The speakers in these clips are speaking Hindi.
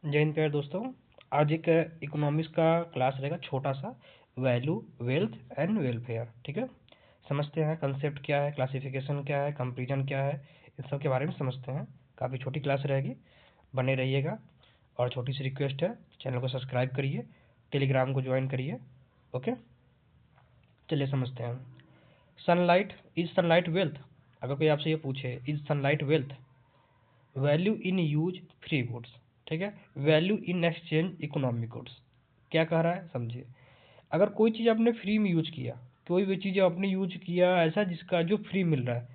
जय हिंद प्यारे दोस्तों। आज एक इकोनॉमिक्स का क्लास रहेगा छोटा सा, वैल्यू, वेल्थ एंड वेलफेयर। ठीक है, समझते हैं कंसेप्ट क्या है, क्लासिफिकेशन क्या है, कंपेरिजन क्या है, इन सब के बारे में समझते हैं। काफ़ी छोटी क्लास रहेगी, बने रहिएगा। और छोटी सी रिक्वेस्ट है, चैनल को सब्सक्राइब करिए, टेलीग्राम को ज्वाइन करिए। ओके, चलिए समझते हैं। Sunlight, is sunlight wealth? अगर कोई आपसे ये पूछे is sunlight wealth, value in use free goods, ठीक है, value in exchange economic goods, क्या कह रहा है समझिए। अगर कोई चीज़ आपने फ्री में यूज किया, कोई भी चीज़ आपने यूज किया ऐसा जिसका जो फ्री मिल रहा है,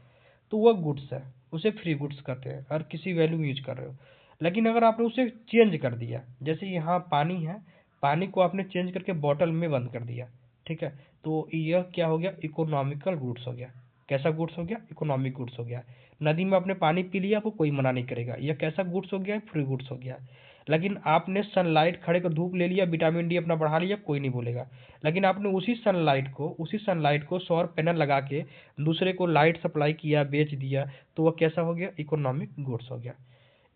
तो वह गुड्स है, उसे फ्री गुड्स कहते हैं और किसी वैल्यू में यूज कर रहे हो। लेकिन अगर आपने उसे चेंज कर दिया, जैसे यहाँ पानी है, पानी को आपने चेंज करके बॉटल में बंद कर दिया, ठीक है, तो यह क्या हो गया, इकोनॉमिकल गुड्स हो गया। कैसा गुड्स हो गया, इकोनॉमिक गुड्स हो गया। नदी में आपने पानी पी लिया, आपको कोई मना नहीं करेगा, यह कैसा गुड्स हो गया, फ्री गुड्स हो गया। लेकिन आपने सनलाइट खड़े कर धूप ले लिया, विटामिन डी अपना बढ़ा लिया, कोई नहीं बोलेगा। लेकिन आपने उसी सनलाइट को सौर पैनल लगा के दूसरे को लाइट सप्लाई किया, बेच दिया, तो वह कैसा हो गया, इकोनॉमिक गुड्स हो गया।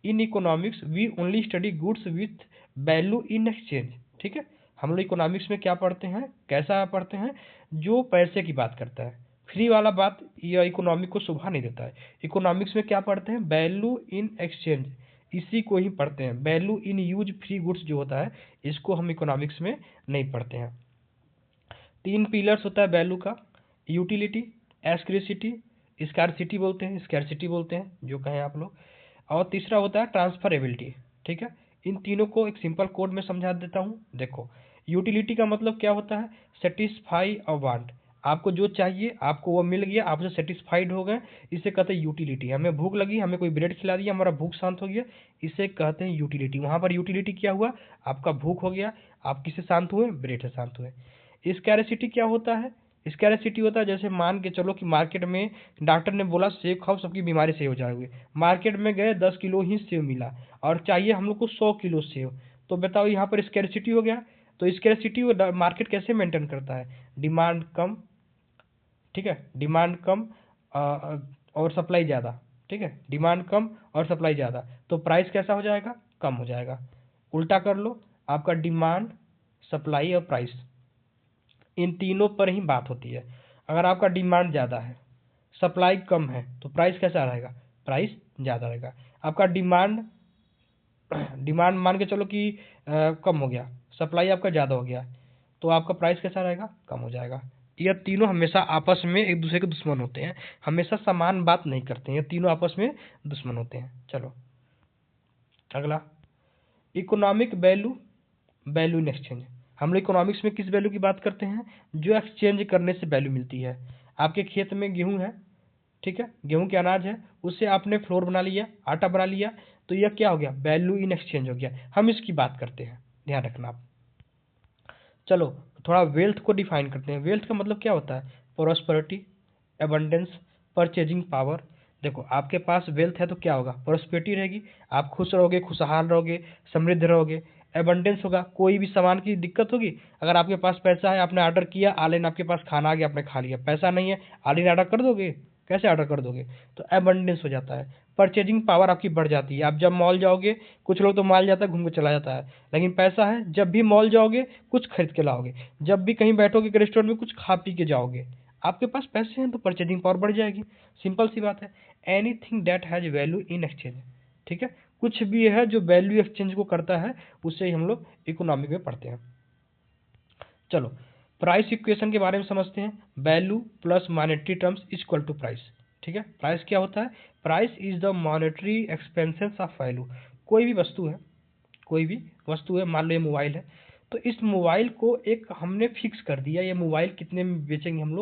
In economics we only study goods with value in exchange, ठीक है। हम लोग इकोनॉमिक्स में क्या पढ़ते हैं, कैसा पढ़ते हैं, जो पैसे की बात करता है। फ्री वाला बात यह इकोनॉमिक को शोभा नहीं देता है। इकोनॉमिक्स में क्या पढ़ते हैं, वैल्यू इन एक्सचेंज, इसी को ही पढ़ते हैं। Value in use free goods जो होता है, इसको हम इकोनॉमिक्स में नहीं पढ़ते हैं। तीन पिलर्स होता है वैल्यू का, यूटिलिटी, एस्क्रेसिटी, स्कैरसिटी बोलते हैं जो कहें आप लोग, और तीसरा होता है ट्रांसफरेबिलिटी। ठीक है, इन तीनों को एक सिंपल कोड में समझा देता हूँ। देखो, यूटिलिटी का मतलब क्या होता है, सेटिस्फाई अ वांट, आपको जो चाहिए आपको वो मिल गया, आप उससे सेटिस्फाइड हो गए, इसे कहते हैं यूटिलिटी। हमें भूख लगी, हमें कोई ब्रेड खिला दिया, हमारा भूख शांत हो गया, इसे कहते हैं यूटिलिटी। वहाँ पर यूटिलिटी क्या हुआ, आपका भूख हो गया, आप किससे शांत हुए, ब्रेड से शांत हुए। स्कैरसिटी क्या होता है, स्कैरसिटी होता है जैसे मान के चलो कि मार्केट में डॉक्टर ने बोला सेब खाओ सबकी बीमारी सही हो जाएगी, मार्केट में गए 10 किलो ही सेब मिला और चाहिए हम लोग को 100 किलो सेब, तो बताओ यहाँ पर स्कैरसिटी हो गया। तो स्कैरसिटी मार्केट कैसे मेंटेन करता है, डिमांड कम, ठीक है, डिमांड कम और सप्लाई ज़्यादा, ठीक है, डिमांड कम और सप्लाई ज़्यादा, तो प्राइस कैसा हो जाएगा, कम हो जाएगा। उल्टा कर लो, आपका डिमांड, सप्लाई और प्राइस, इन तीनों पर ही बात होती है। अगर आपका डिमांड ज़्यादा है, सप्लाई कम है, तो प्राइस कैसा रहेगा, प्राइस ज़्यादा रहेगा। आपका डिमांड डिमांड मान के चलो कि कम हो गया, सप्लाई आपका ज़्यादा हो गया, तो आपका प्राइस कैसा रहेगा, कम हो जाएगा। ये तीनों हमेशा आपस में एक दूसरे के दुश्मन होते हैं, हमेशा समान बात नहीं करते हैं, ये तीनों आपस में दुश्मन होते हैं। चलो अगला, economic value, value in exchange. हम लोग इकोनॉमिक्स में किस वैल्यू की बात करते हैं, जो एक्सचेंज करने से वैल्यू मिलती है। आपके खेत में गेहूं है, ठीक है, गेहूं के अनाज है, उससे आपने फ्लोर बना लिया, आटा बना लिया, तो यह क्या हो गया, वैल्यू इन एक्सचेंज हो गया। हम इसकी बात करते हैं, ध्यान रखना आप। चलो थोड़ा वेल्थ को डिफाइन करते हैं। वेल्थ का मतलब क्या होता है, प्रोस्पेरिटी, एबंडेंस, परचेजिंग पावर। देखो आपके पास वेल्थ है तो क्या होगा, प्रोस्पेरिटी रहेगी, आप खुश रहोगे, खुशहाल रहोगे, समृद्ध रहोगे। एबंडेंस होगा, कोई भी सामान की दिक्कत होगी, अगर आपके पास पैसा है, आपने ऑर्डर किया, ऑनलाइन आपके पास खाना आ गया, आपने खा लिया, पैसा नहीं है, ऑनलाइन ऑर्डर कर दोगे, कैसे ऑर्डर कर दोगे, तो एबंडेंस हो जाता है। परचेजिंग पावर आपकी बढ़ जाती है, आप जब मॉल जाओगे, कुछ लोग तो मॉल जाता है घूम के चला जाता है, लेकिन पैसा है, जब भी मॉल जाओगे कुछ खरीद के लाओगे, जब भी कहीं बैठोगे रेस्टोरेंट में कुछ खा पी के जाओगे, आपके पास पैसे हैं तो परचेजिंग पावर बढ़ जाएगी। सिंपल सी बात है, anything that has value in exchange, ठीक है, कुछ भी है जो वैल्यू एक्सचेंज को करता है, उससे ही हम लोग इकोनॉमिक में पढ़ते हैं। चलो प्राइस इक्वेशन के बारे में समझते हैं। Value plus monetary terms equal to price, ठीक है। प्राइस क्या होता है, price is the monetary expenses of value. कोई भी वस्तु है, कोई भी वस्तु है, मान लो ये मोबाइल है, तो इस मोबाइल को एक हमने फिक्स कर दिया, ये मोबाइल कितने में बेचेंगे हम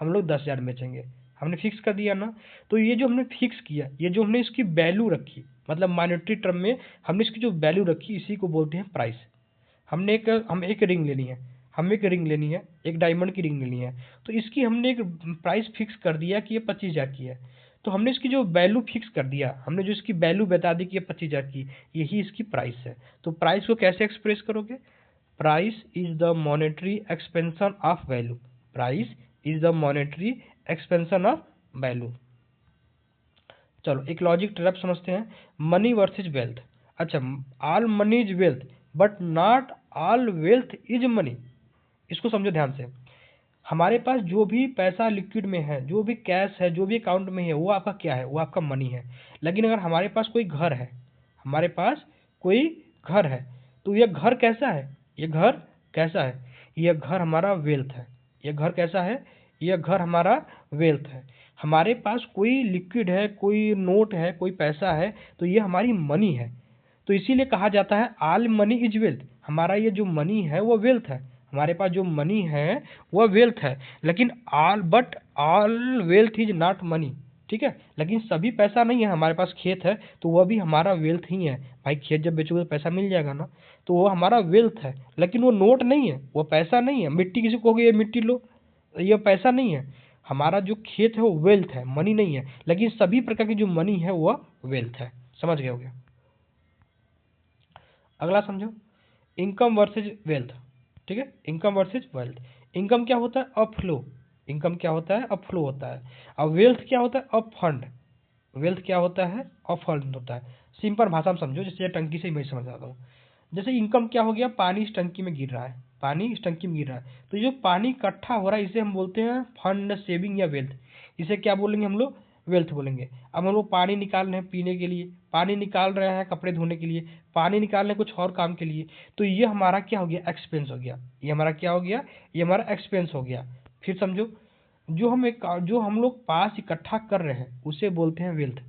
लोग 10,000 में बेचेंगे, हमने फिक्स कर दिया ना। तो ये जो हमने फिक्स किया, ये जो हमने इसकी वैल्यू रखी, मतलब मॉनेटरी टर्म में हमने इसकी जो वैल्यू रखी, इसी को बोलते हैं प्राइस। हम एक रिंग लेनी है, एक डायमंड की रिंग लेनी है, तो इसकी हमने एक प्राइस फिक्स कर दिया कि ये 25,000 की है, तो हमने इसकी जो वैल्यू फिक्स कर दिया, हमने जो इसकी वैल्यू बता दी कि ये 25,000 की, यही इसकी प्राइस है। तो प्राइस को कैसे एक्सप्रेस करोगे, price is the monetary expansion of value, price is the monetary expansion of value. चलो एक लॉजिक ट्रैप समझते हैं, मनी वर्सेज वेल्थ। अच्छा, all money is wealth but not all wealth is money. इसको समझो ध्यान से। हमारे पास जो भी पैसा लिक्विड में है, जो भी कैश है, जो भी अकाउंट में है, वो आपका क्या है? वो आपका मनी है। लेकिन अगर हमारे पास कोई घर है, हमारे पास कोई घर है, तो ये घर कैसा है? ये घर कैसा है? ये घर हमारा वेल्थ है। ये घर कैसा है? ये घर हमारा वेल्थ है। हमारे पास कोई लिक्विड है, कोई नोट है, कोई पैसा है, तो ये हमारी मनी है। तो इसीलिए कहा जाता है ऑल मनी इज वेल्थ। हमारा ये जो मनी है वो वेल्थ है। हमारे पास जो मनी है वो वेल्थ है। लेकिन all wealth is not money. ठीक है, लेकिन सभी पैसा नहीं है। हमारे पास खेत है तो वह भी हमारा वेल्थ ही है। भाई खेत जब बेचोगे तो पैसा मिल जाएगा ना, तो वो हमारा वेल्थ है। लेकिन वो नोट नहीं है, वो पैसा नहीं है। मिट्टी किसी को कहोगे ये मिट्टी लो, ये पैसा नहीं है। हमारा जो खेत है वो वेल्थ है, मनी नहीं है। लेकिन सभी प्रकार की जो मनी है वो वेल्थ है। समझ गए होगे। अगला समझो, इनकम वर्सेज वेल्थ। ठीक है, इनकम वर्सेज वेल्थ। इनकम क्या होता है? A flow. इनकम क्या होता है? अ फ्लो होता है। और वेल्थ क्या होता है? A fund. वेल्थ क्या होता है? अ फंड होता है। सिंपल भाषा में समझो, जैसे टंकी से ही मैं समझ आता हूँ। जैसे इनकम क्या हो गया? पानी इस टंकी में गिर रहा है, पानी इस टंकी में गिर रहा है, तो जो पानी इकट्ठा हो रहा है इसे हम बोलते हैं फंड, सेविंग या वेल्थ। इसे क्या बोलेंगे हम लोग? वेल्थ बोलेंगे। अब हम लोग पानी निकाल रहे हैं पीने के लिए, पानी निकाल रहे हैं कपड़े धोने के लिए, पानी निकाल रहे हैं कुछ और काम के लिए, तो ये हमारा क्या हो गया? एक्सपेंस हो गया। ये हमारा क्या हो गया? ये हमारा एक्सपेंस हो गया। फिर समझो, जो हम लोग पास इकट्ठा कर रहे हैं उसे बोलते हैं वेल्थ।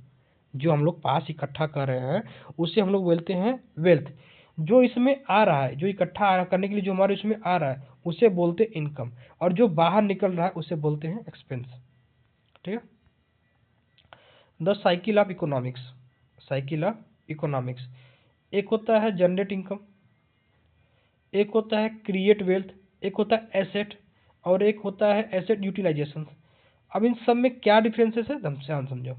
जो हम लोग पास इकट्ठा कर रहे हैं उसे हम लोग बोलते हैं वेल्थ। जो इसमें आ रहा है, जो इकट्ठा करने के लिए जो हमारे इसमें आ रहा है उसे बोलते हैं इनकम। और जो बाहर निकल रहा है उसे बोलते हैं एक्सपेंस। ठीक है। The cycle of economics. Cycle of economics. एक होता है जनरेट इनकम, एक होता है क्रिएट वेल्थ, एक होता है एसेट, और एक होता है एसेट यूटिलाइजेशन। अब इन सब में क्या डिफरेंसेस है ध्यान समझो।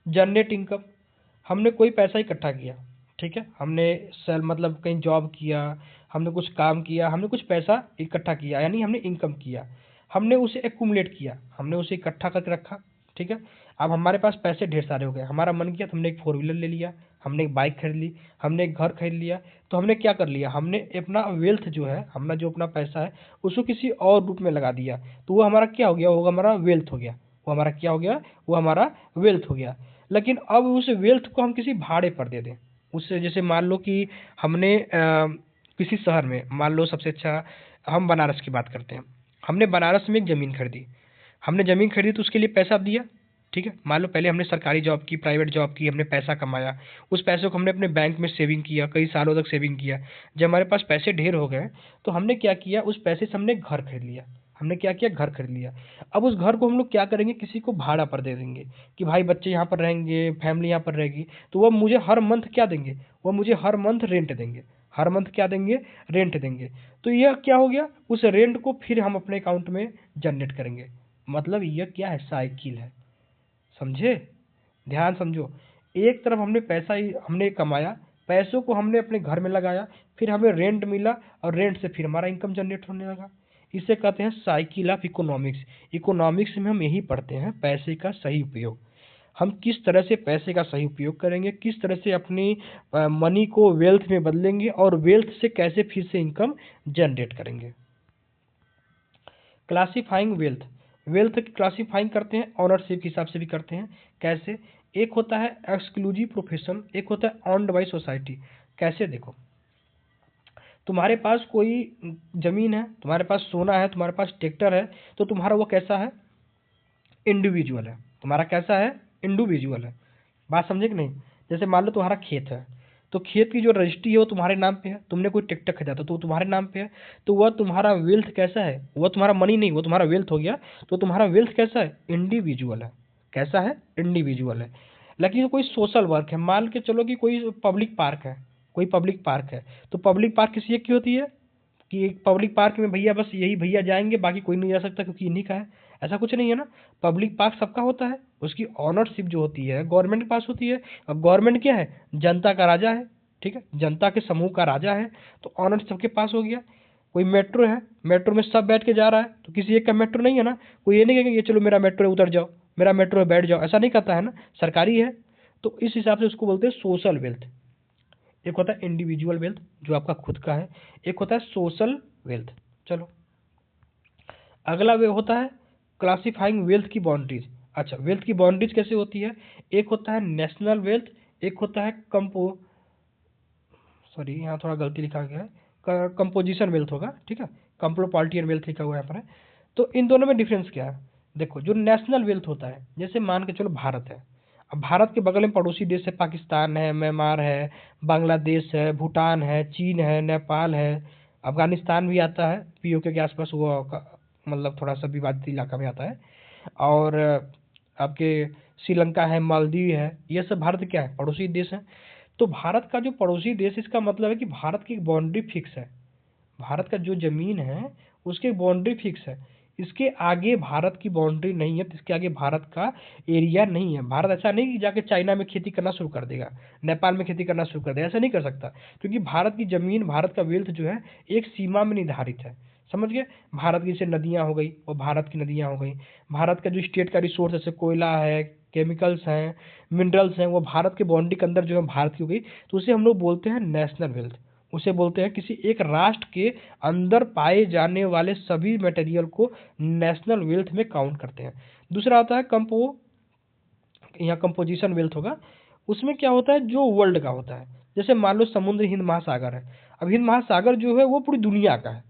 जनरेट इनकम, हमने कोई पैसा इकट्ठा किया। ठीक है, हमने सेल मतलब कहीं जॉब किया, हमने कुछ काम किया, हमने कुछ पैसा इकट्ठा किया, यानी हमने इनकम किया। हमने उसे एक्यूमुलेट किया, हमने उसे इकट्ठा करके रखा। ठीक है, अब हमारे पास पैसे ढेर सारे हो गए, हमारा मन किया तो हमने एक फोर व्हीलर ले लिया, हमने एक बाइक खरीद ली, हमने एक घर खरीद लिया। तो हमने क्या कर लिया? हमने अपना वेल्थ जो है, हमारा जो अपना पैसा है उसको किसी और रूप में लगा दिया। तो वो हमारा क्या हो गया? वो हमारा वेल्थ हो गया। वो हमारा क्या हो गया? वो हमारा वेल्थ हो गया। लेकिन अब उस वेल्थ को हम किसी भाड़े पर दे दें। उससे जैसे मान लो कि हमने किसी शहर में, मान लो सबसे अच्छा हम बनारस की बात करते हैं, हमने बनारस में एक ज़मीन खरीदी। हमने ज़मीन खरीदी तो उसके लिए पैसा दिया। ठीक है, मान लो पहले हमने सरकारी जॉब की, प्राइवेट जॉब की, हमने पैसा कमाया, उस पैसे को हमने अपने बैंक में सेविंग किया, कई सालों तक सेविंग किया। जब हमारे पास पैसे ढेर हो गए तो हमने क्या किया? उस पैसे से हमने घर खरीद लिया। हमने क्या किया? घर खरीद लिया। अब उस घर को हम लोग क्या करेंगे? किसी को भाड़ा पर दे देंगे कि भाई बच्चे यहाँ पर रहेंगे, फैमिली यहाँ पर रहेगी, तो वह मुझे हर मंथ क्या देंगे? वह मुझे हर मंथ रेंट देंगे। हर मंथ क्या देंगे? रेंट देंगे। तो यह क्या हो गया? उस रेंट को फिर हम अपने अकाउंट में जनरेट करेंगे। मतलब यह क्या है? साइकिल है। समझे? ध्यान समझो। एक तरफ हमने पैसा ही हमने कमाया, पैसों को हमने अपने घर में लगाया, फिर हमें रेंट मिला और रेंट से फिर हमारा इनकम जनरेट होने लगा। इसे कहते हैं साइकिल ऑफ इकोनॉमिक्स। इकोनॉमिक्स में हम यही पढ़ते हैं, पैसे का सही उपयोग। हम किस तरह से पैसे का सही उपयोग करेंगे, किस तरह से अपनी मनी को वेल्थ में बदलेंगे और वेल्थ से कैसे फिर से इनकम जनरेट करेंगे। Classifying wealth. वेल्थ की क्लासिफाइंग करते हैं ऑनरशिप के हिसाब से भी करते हैं। कैसे? एक होता है एक्सक्लूसिव प्रोफेशन, एक होता है ऑन्ड बाई सोसाइटी। कैसे? देखो, तुम्हारे पास कोई जमीन है, तुम्हारे पास सोना है, तुम्हारे पास ट्रैक्टर है, तो तुम्हारा वो कैसा है? इंडिविजुअल है। तुम्हारा कैसा है? इंडिविजुअल है। बात समझे कि नहीं? जैसे मान लो तुम्हारा खेत है, तो खेत की जो रजिस्ट्री है वो तुम्हारे नाम पे है। तुमने कोई ट्रैक्टर खरीदा तो वो तुम्हारे नाम पे है, तो वह तुम्हारा वेल्थ कैसा है? वह तुम्हारा मनी नहीं, वो तुम्हारा वेल्थ हो गया। तो तुम्हारा वेल्थ कैसा है? इंडिविजुअल है। कैसा है? इंडिविजुअल है। लेकिन कोई सोशल वर्क है, मान के चलो कि कोई पब्लिक पार्क है, कोई पब्लिक पार्क है, तो पब्लिक पार्क किसी एक की होती है कि एक पब्लिक पार्क में भैया बस यही भैया जाएंगे, बाकी कोई नहीं जा सकता क्योंकि इन्हीं का है। ऐसा कुछ नहीं है ना। पब्लिक पार्क सबका होता है, उसकी ऑनरशिप जो होती है गवर्नमेंट के पास होती है। अब गवर्नमेंट क्या है? जनता का राजा है। ठीक है, जनता के समूह का राजा है, तो ऑनर सबके पास हो गया। कोई मेट्रो है, मेट्रो में सब बैठ के जा रहा है, तो किसी एक का मेट्रो नहीं है ना। कोई ये नहीं कहेगा ये चलो मेरा मेट्रो है उतर जाओ, मेरा मेट्रो है बैठ जाओ, ऐसा नहीं कहता है ना, सरकारी है। तो इस हिसाब से उसको बोलते हैं सोशल वेल्थ। एक होता है इंडिविजुअल वेल्थ जो आपका खुद का है, एक होता है सोशल वेल्थ। चलो अगला वे होता है क्लासिफाइंग वेल्थ की बाउंड्रीज। अच्छा, वेल्थ की बाउंड्रीज कैसे होती है? एक होता है नेशनल वेल्थ, एक होता है यहाँ थोड़ा गलती लिखा गया है, कंपोजिशन वेल्थ होगा, ठीक है, कंप्रोपाल्टियन वेल्थ लिखा हुआ है यहाँ पर है। तो इन दोनों में डिफरेंस क्या है? देखो, जो नेशनल वेल्थ होता है, जैसे मान के चलो भारत है, अब भारत के बगल में पड़ोसी देश है, पाकिस्तान है, म्यांमार है, बांग्लादेश है, भूटान है, चीन है, नेपाल है, अफगानिस्तान भी आता है, पीओके के आसपास, वो मतलब थोड़ा सा विवादित इलाका में आता है, और आपके श्रीलंका है, मालदीव है, ये सब भारत क्या है? पड़ोसी देश है। तो भारत का जो पड़ोसी देश, इसका मतलब है कि भारत की बाउंड्री फिक्स है, भारत का जो जमीन है उसकी बाउंड्री फिक्स है, इसके आगे भारत की बाउंड्री नहीं है, इसके आगे भारत का एरिया नहीं है। भारत ऐसा नहीं कि जाके चाइना में खेती करना शुरू कर देगा, नेपाल में खेती करना शुरू कर देगा, ऐसा नहीं कर सकता, क्योंकि भारत की जमीन, भारत का वेल्थ जो है एक सीमा में निर्धारित है, समझ गए? भारत की जैसे नदियाँ हो गई, वो भारत की नदियाँ हो गई, भारत का जो स्टेट का रिसोर्स जैसे कोयला है, केमिकल्स हैं, मिनरल्स हैं, वो भारत के बाउंड्री के अंदर जो है भारत की हो गई, तो उसे हम लोग बोलते हैं नेशनल वेल्थ। उसे बोलते हैं किसी एक राष्ट्र के अंदर पाए जाने वाले सभी मटेरियल को नेशनल वेल्थ में काउंट करते हैं। दूसरा आता है यहाँ कंपोजिशन वेल्थ होगा, उसमें क्या होता है? जो वर्ल्ड का होता है, जैसे मान लो समुद्र हिंद महासागर है, अब हिंद महासागर जो है वो पूरी दुनिया का है,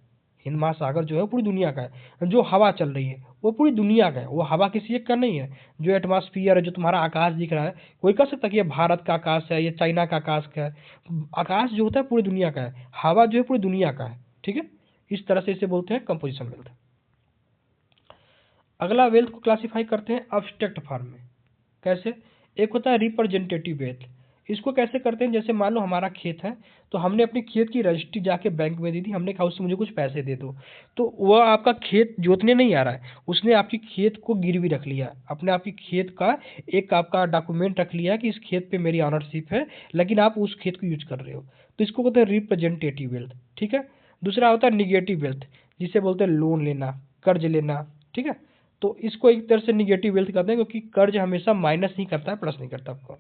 हिंद महासागर जो है पूरी दुनिया का है। जो हवा चल रही है वो पूरी दुनिया का है, वो हवा किसी एक का नहीं है। जो एटमॉस्फियर है, जो तुम्हारा आकाश दिख रहा है, कोई कह सकता है कि ये भारत का आकाश है, ये चाइना का आकाश का है। आकाश जो होता है पूरी दुनिया का है, हवा जो है पूरी दुनिया का है, ठीक है। इस तरह से इसे बोलते हैं कंपोजिशन वेल्थ। अगला वेल्थ को क्लासिफाई करते हैं अब्स्ट्रैक्ट फॉर्म में। कैसे? एक होता है रिप्रेजेंटेटिव वेल्थ। इसको कैसे करते हैं? जैसे मान लो हमारा खेत है, तो हमने अपनी खेत की रजिस्ट्री जाके बैंक में दी थी, हमने कहा उससे मुझे कुछ पैसे दे दो, तो वह आपका खेत जोतने नहीं आ रहा है, उसने आपकी खेत को गिरवी रख लिया, अपने आपकी खेत का एक आपका डॉक्यूमेंट रख लिया कि इस खेत पे मेरी ऑनरशिप है, लेकिन आप उस खेत को यूज कर रहे हो, तो इसको कहते हैं रिप्रेजेंटेटिव वेल्थ, ठीक है। दूसरा होता है निगेटिव वेल्थ, जिसे बोलते हैं लोन लेना, कर्ज लेना, ठीक है। तो इसको एक तरह से निगेटिव वेल्थ कहते हैं, क्योंकि कर्ज हमेशा माइनस नहीं करता है, प्लस नहीं करता आपको।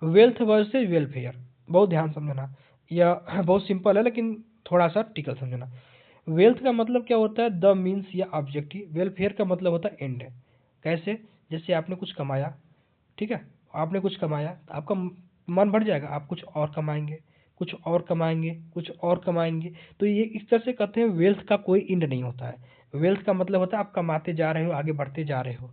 वेल्थ वर्सेज वेलफेयर, बहुत ध्यान समझना, यह बहुत सिंपल है लेकिन थोड़ा सा टिकल समझना। वेल्थ का मतलब क्या होता है? द मीन्स या ऑब्जेक्टिव। वेलफेयर का मतलब होता है एंड। कैसे? जैसे आपने कुछ कमाया, ठीक है, आपने कुछ कमाया, तो आपका मन भर जाएगा, आप कुछ और कमाएंगे, कुछ और कमाएंगे, कुछ और कमाएंगे, तो ये इस तरह से कहते हैं वेल्थ का कोई एंड नहीं होता है। वेल्थ का मतलब होता है आप कमाते जा रहे हो, आगे बढ़ते जा रहे हो।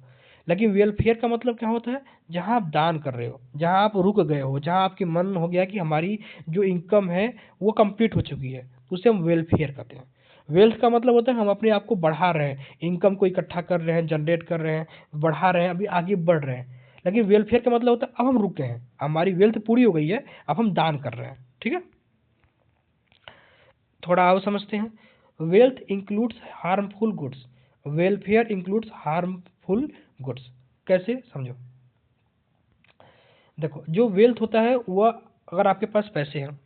लेकिन वेलफेयर का मतलब क्या होता है? जहाँ आप दान कर रहे हो, जहाँ आप रुक गए हो, जहाँ आपके मन हो गया कि हमारी जो इनकम है वो कंप्लीट हो चुकी है, तो उसे हम वेलफेयर कहते हैं। वेल्थ का मतलब होता है हम अपने आप को बढ़ा रहे हैं, इनकम को इकट्ठा कर रहे हैं, जनरेट कर रहे हैं, बढ़ा रहे हैं, अभी आगे बढ़ रहे हैं। लेकिन वेलफेयर का मतलब होता है अब हम रुके हैं, हमारी वेल्थ पूरी हो गई है, अब हम दान कर रहे हैं, ठीक है। थोड़ा और समझते हैं। Wealth includes harmful goods, welfare includes harmful goods. कैसे? समझो। देखो, जो वेल्थ होता है वह, अगर आपके पास पैसे हैं,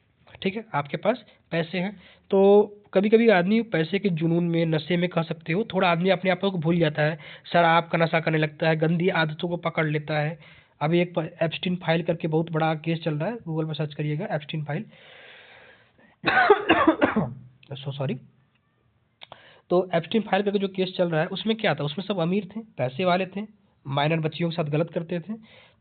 ठीक है, आपके पास पैसे हैं, तो कभी कभी आदमी पैसे के जुनून में, नशे में कह सकते हो, थोड़ा आदमी अपने आप को भूल जाता है, शराब का नशा करने लगता है, गंदी आदतों को पकड़ लेता है। अभी एक एप्स्टीन फाइल करके बहुत बड़ा केस चल रहा है, गूगल पर सर्च करिएगा एप्स्टीन फाइल। So sorry. तो एप्स्टीन फाइल करके जो केस चल रहा है, उसमें क्या था? उसमें सब अमीर थे, पैसे वाले थे, माइनर बच्चियों के साथ गलत करते थे।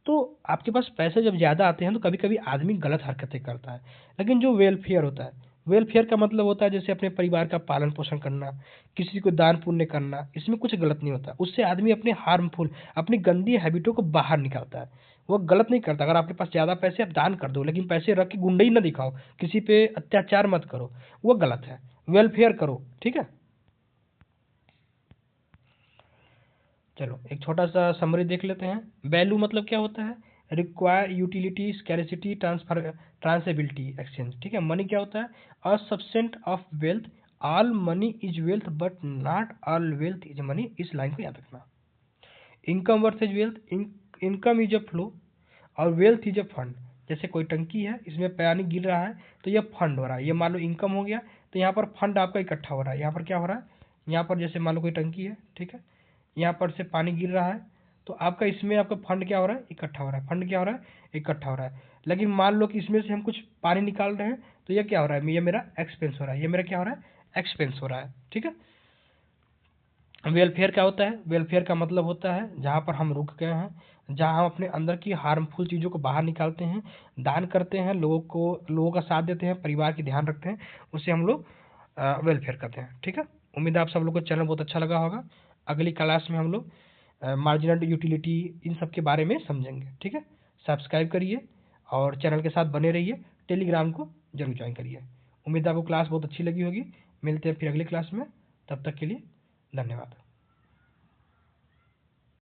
तो आपके पास पैसे जब ज़्यादा आते हैं तो कभी कभी आदमी गलत हरकतें करता है। लेकिन जो वेलफेयर होता है, वेलफेयर का मतलब होता है जैसे अपने परिवार का पालन पोषण करना, किसी को दान पुण्य करना, इसमें कुछ गलत नहीं होता। उससे आदमी अपने हार्मफुल, अपनी गंदी हैबिटों को बाहर निकालता है, वो गलत नहीं करता। अगर आपके पास ज़्यादा पैसे, आप दान कर दो, लेकिन पैसे रख के गुंडई ना दिखाओ, किसी पे अत्याचार मत करो, वो गलत है। वेलफेयर करो, ठीक है। चलो एक छोटा सा समरी देख लेते हैं। वैल्यू मतलब क्या होता है? Require, utility, scarcity, transfer, transferability, exchange, ठीक है। मनी क्या होता है? A subset of wealth, all money is wealth but not all wealth is money. इस लाइन को याद रखना। Income versus wealth, income is a flow और वेल्थ इज अ फंड। जैसे कोई टंकी है, इसमें पानी गिर रहा है, तो यह फंड हो रहा है, ये मान लो इनकम हो गया, तो यहाँ पर फंड आपका इकट्ठा हो रहा है। यहाँ पर क्या हो रहा है? यहाँ पर जैसे मान लो कोई टंकी है, ठीक है, यहाँ पर से पानी गिर रहा है, तो आपका इसमें आपका फंड क्या हो रहा है, इकट्ठा हो रहा है, फंड क्या हो रहा है, इकट्ठा हो रहा है। लेकिन मान लो कि इसमें से हम कुछ पानी निकाल रहे हैं, तो ये क्या हो रहा है, ये मेरा एक्सपेंस हो रहा है, ये मेरा क्या हो रहा है, एक्सपेंस हो रहा है, ठीक है। वेलफेयर क्या होता है, वेलफेयर का मतलब होता है जहाँ पर हम रुक गए हैं, जहाँ हम अपने अंदर की हार्मफुल चीज़ों को बाहर निकालते हैं, दान करते हैं, लोगों का साथ देते हैं, परिवार की ध्यान रखते हैं, उसे हम लोग वेलफेयर करते हैं, ठीक है। उम्मीद है आप सब लोग को चैनल बहुत अच्छा लगा होगा। अगली क्लास में हम लोग मार्जिनल यूटिलिटी इन सब के बारे में समझेंगे, ठीक है। सब्सक्राइब करिए और चैनल के साथ बने रहिए, टेलीग्राम को जरूर ज्वाइन करिए। उम्मीद है आपको क्लास बहुत अच्छी लगी होगी। मिलते हैं फिर अगली क्लास में, तब तक के लिए धन्यवाद।